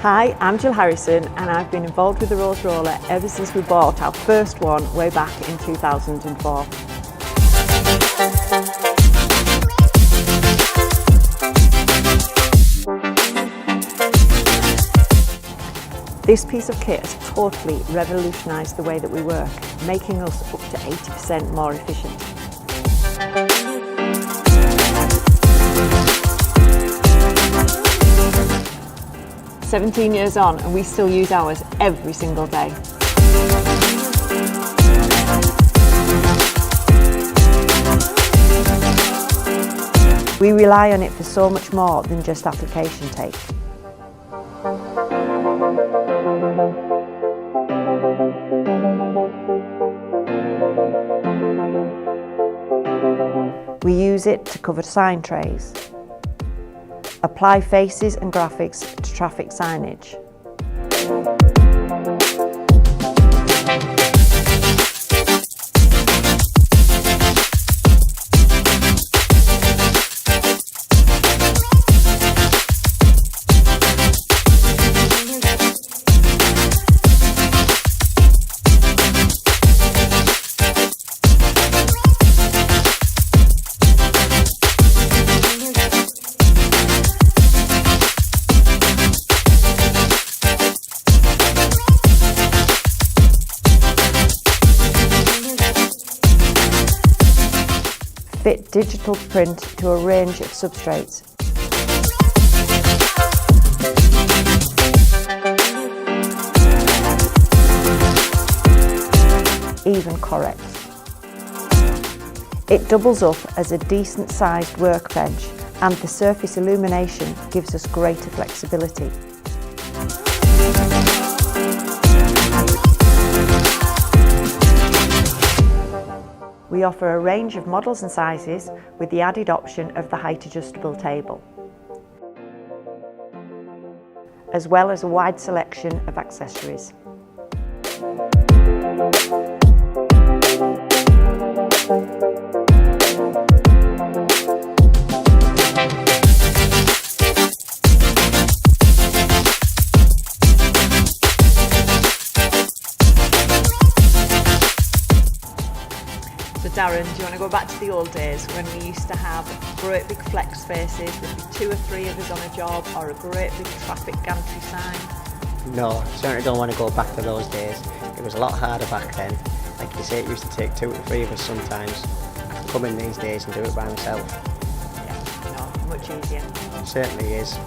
Hi, I'm Jill Harrison and I've been involved with the ROLLSROLLER ever since we bought our first one way back in 2004. This piece of kit has totally revolutionised the way that we work, making us up to 80% more efficient. "17 years on and we still use ours every single day. We rely on it for so much more than just application tape. We use it to cover sign trays, apply faces and graphics to traffic signage. Fit digital print to a range of substrates. Even correct. It doubles up as a decent sized workbench and the surface illumination gives us greater flexibility. We offer a range of models and sizes with the added option of the height adjustable table, as well as a wide selection of accessories. So Darren, do you want to go back to the old days when we used to have great big flex spaces, there'd be 2 or 3 of us on a job, or a great big traffic gantry sign? No, I certainly don't want to go back to those days. It was a lot harder back then. Like you say, it used to take 2 or 3 of us sometimes. I can come in these days and do it by myself. Yeah, no, much easier. It certainly is.